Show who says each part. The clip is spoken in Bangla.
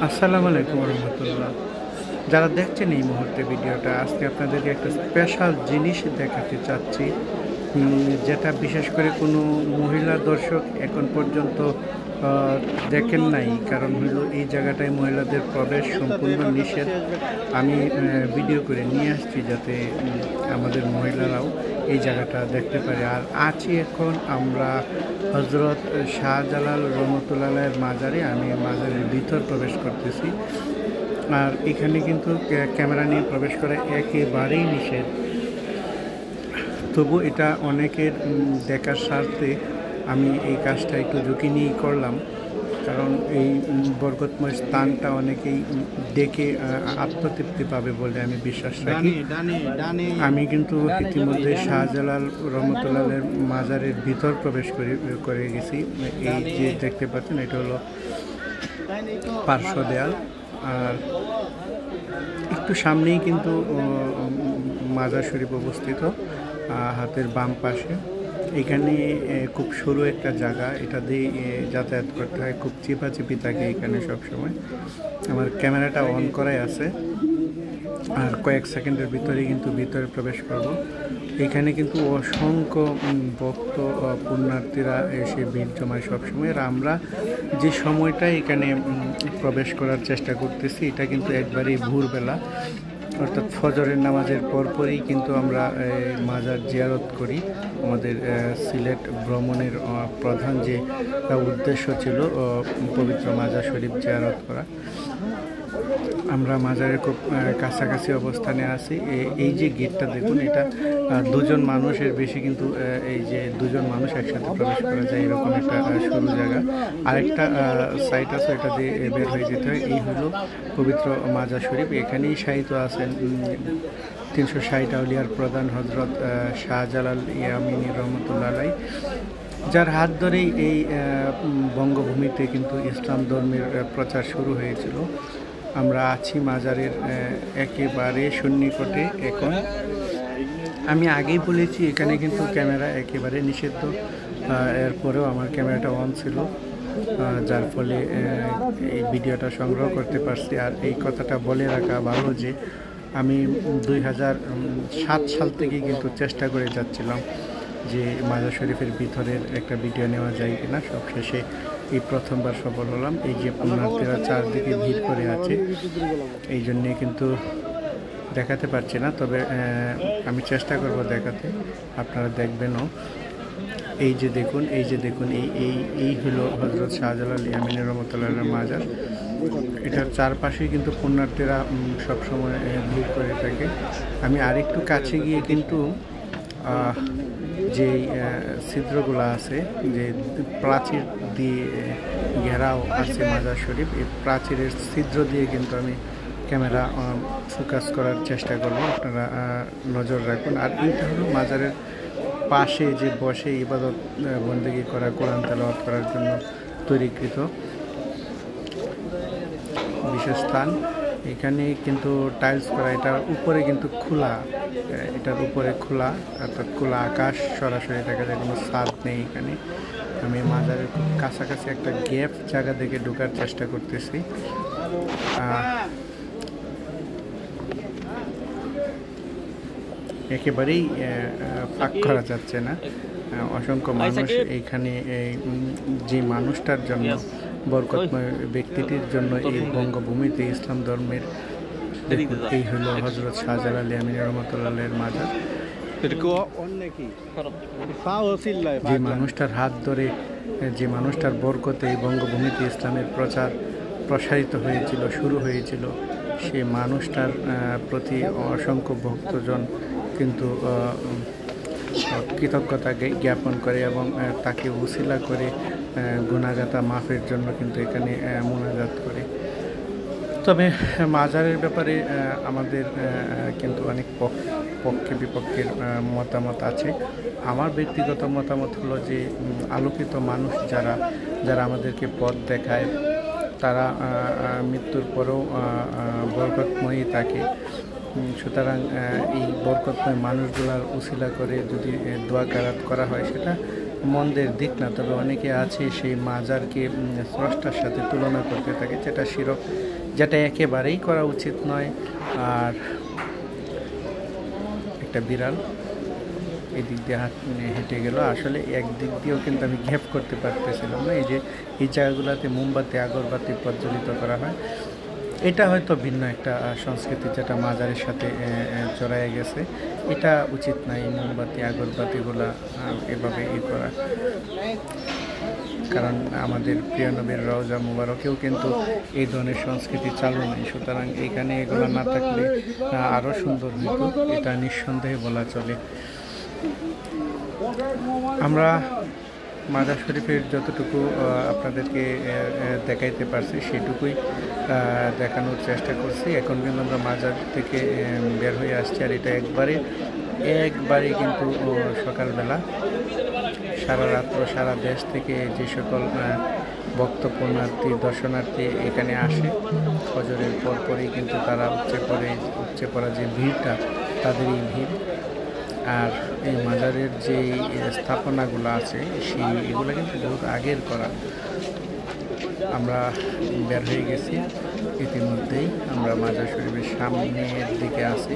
Speaker 1: আসসালামু আলাইকুম রহমতুল্লাহ। যারা দেখছেন এই মুহূর্তে ভিডিওটা, আজকে আপনাদেরকে একটা স্পেশাল জিনিস দেখাতে চাচ্ছি, যেটা বিশেষ করে কোনো মহিলা দর্শক এখন পর্যন্ত দেখেন নাই। কারণ হলো এই জায়গাটায় মহিলাদের প্রবেশ সম্পূর্ণ নিষেধ। আমি ভিডিও করে নিয়ে আসছি যাতে আমাদের মহিলারাও এই জায়গাটা দেখতে পারে। আর আছি এখন আমরা হজরত শাহজালাল রহমতুল্লাহের মাজারে। আমি মাজারের ভিতর প্রবেশ করতেছি। আর এখানে কিন্তু ক্যামেরা নিয়ে প্রবেশ করা একেবারেই নিষেধ। তবু এটা অনেকের দেখার স্বার্থে আমি এই কাজটা একটু ঝুঁকি নিয়েই করলাম। কারণ এই বরকতময় স্থানটা অনেকেই দেখে আত্মতৃপ্তি পাবে বলে আমি বিশ্বাস রাখি। আমি কিন্তু ইতিমধ্যে শাহজালাল রহমতুল্লাহের মাজারের ভিতর প্রবেশ করে গেছি। এই যে দেখতে পাচ্ছেন, এটা হলো পার্শ্ব দেয়াল। আর একটু সামনেই কিন্তু মাজার শরীফ অবস্থিত, হাতের বাম পাশে। এখানে খুব সরু একটা জায়গা, এটা দিয়ে যাতায়াত করতে হয়, খুব চিপাচিপি থাকে এখানে সবসময়। আমার ক্যামেরাটা অন করাই আছে, আর কয়েক সেকেন্ডের ভিতরেই কিন্তু ভিতরে প্রবেশ করব। এখানে কিন্তু অসংখ্য ভক্ত পুণ্যার্থীরা এসে ভিড় জমায় সবসময়। আর আমরা যে সময়টা এখানে প্রবেশ করার চেষ্টা করতেছি, এটা কিন্তু একবারেই ভোরবেলা, অর্থাৎ ফজরের নামাজের পরপরই কিন্তু আমরা মাজার জিয়ারত করি। আমাদের সিলেট ভ্রমণের প্রধান যে উদ্দেশ্য ছিল পবিত্র মাজার শরীফ জিয়ারত করা। আমরা মাজারের খুব কাছাকাছি অবস্থানে আছি। এই যে গেটটা দেখুন, এটা দুজন মানুষের বেশি, কিন্তু এই যে দুজন মানুষ একসাথে প্রবেশ করা যায় এরকম একটা সরু জায়গা। আরেকটা সাইট আছে, এটা দিয়ে বের হয়ে যেতে হয়। এই হলো পবিত্র মাজার শরীফ। এখানেই শায়িত আছেন 360 আউলিয়ার প্রধান হজরত শাহজালাল ইয়ামিনী রহমতুল্লাহ আলাই, যার হাত ধরেই এই বঙ্গভূমিতে কিন্তু ইসলাম ধর্মের প্রচার শুরু হয়েছিল। আমরা আছি মাজারের একেবারে সন্নিকটে। এখন আমি আগেই বলেছি এখানে কিন্তু ক্যামেরা একেবারে নিষিদ্ধ। এরপরেও আমার ক্যামেরাটা অন ছিল, যার ফলে এই ভিডিওটা সংগ্রহ করতে পারছি। আর এই কথাটা বলে রাখা ভালো যে আমি 2007 সাল থেকে কিন্তু চেষ্টা করে যাচ্ছিলাম যে মাজার শরীফের ভিতরের একটা ভিডিও নেওয়া যায় কিনা। সবশেষে এই প্রথমবার সফল হলাম। এই যে পুণ্যার্থীরা চারদিকে ভিড় করে আছে, এই জন্যে কিন্তু দেখাতে পারছি না, তবে আমি চেষ্টা করব দেখাতে, আপনারা দেখবেনও। এই যে দেখুন, এই যে দেখুন, এই হলো হজরত শাহজালাল ইয়ামিনী রহমতুল্লাহের মাজার। এটার চারপাশেই কিন্তু পুণ্যার্থীরা সবসময় ভিড় করে থাকে। আমি আরেকটু কাছে গিয়ে কিন্তু যে ছিদ্রগুলো আছে, যে প্রাচীর দিয়ে ঘেরাও আছে মাজার শরীফ, এই প্রাচীরের ছিদ্র দিয়ে কিন্তু আমি ক্যামেরা ফোকাস করার চেষ্টা করব, আপনারা নজর রাখুন। আর এইটা হলো মাজারের পাশে যে বসে ইবাদত বন্দেগী করা, কোরআন তেলাওয়াত করার জন্য তৈরিকৃত বিশেষ স্থান। এখানে কিন্তু টাইলস করা, এটার উপরে কিন্তু খোলা, এটার উপরে খোলা, অর্থাৎ খোলা আকাশ সরাসরি দেখা যায়, কোনো ছাদ নেই এখানে। আমি মাজারের খুব কাছাকাছি একটা গ্যাপ জায়গা দেখে ঢোকার চেষ্টা করতেছি। একেবারেই ফাঁক করা যাচ্ছে না, অসংখ্য মানুষ এইখানে। যে মানুষটার জন্য, বরকতময় ব্যক্তিটির জন্য এই বঙ্গভূমিতে ইসলাম ধর্মের, এই হলো হজরত শাহজালাল ইয়ামিনী রহমতুল্লাহের মাজার। যে মানুষটার হাত ধরে, যে মানুষটার বরকতে এই বঙ্গভূমিতে ইসলামের প্রচার প্রসারিত হয়েছিল, শুরু হয়েছিল, সেই মানুষটার প্রতি অসংখ্য ভক্তজন কিন্তু কৃতজ্ঞতা জ্ঞাপন করে এবং তাকে উসিলা করে গুনাহগাতা মাফের জন্য কিন্তু এখানে মোনাজাত করে। তবে মাজারের ব্যাপারে আমাদের কিন্তু অনেক পক্ষে বিপক্ষের মতামত আছে। আমার ব্যক্তিগত মতামত হলো যে আলোকিত মানুষ যারা আমাদেরকে পথ দেখায়, তারা মৃত্যুর পরেও বরকতময়ী থাকে। সুতরাং এই বরকতময় মানুষগুলার উসিলা করে যদি দোয়া কারাত করা হয়, সেটা মন্দের দিক না, তবে অনেকে আছে সেই মাজারকে স্রষ্টার সাথে তুলনা করতে থাকে, যেটা শিরক, যেটা একেবারেই করা উচিত নয়। আর একটা বিড়াল এদিক দিয়ে হেঁটে গেল, আসলে একদিক দিয়েও কিন্তু আমি গ্যাপ করতে পারতেছিলাম না। এই যে এই জায়গাগুলোতে মোমবাতি আগরবাতি প্রজ্বলিত করা হয়, এটা হয়তো ভিন্ন একটা সংস্কৃতি, যেটা মাজারের সাথে জড়ায় গেছে। এটা উচিত না এই মোমবাতি আগরবাতিগুলা এভাবে করা, কারণ আমাদের প্রিয় নবীর রওজা মুবারকেও কিন্তু এই ধরনের সংস্কৃতি চালু নেই। সুতরাং এখানে এগুলো না থাকলে আরও সুন্দর হইত, এটা নিঃসন্দেহে বলা চলে। আমরা মাজার শরীফের যতটুকু আপনাদেরকে দেখাইতে পারছি সেটুকুই দেখানোর চেষ্টা করছি। এখন কিন্তু আমরা মাজার থেকে বের হয়ে আসছি, আর এটা একবারে কিন্তু সকালবেলা, সারা রাত্র সারা দেশ থেকে যে সকল ভক্ত পুণ্যার্থী দর্শনার্থী এখানে আসে, ফজরের পরপরই কিন্তু তারা উপচে পড়া যে ভিড়টা, তাদের এই ভিড়। আর এই মাজারের যে স্থাপনাগুলো আছে এগুলো কিন্তু বহুত আগের করা। আমরা বের হয়ে গেছি ইতিমধ্যেই, আমরা মাজার শরীফের সামনের দিকে আছি।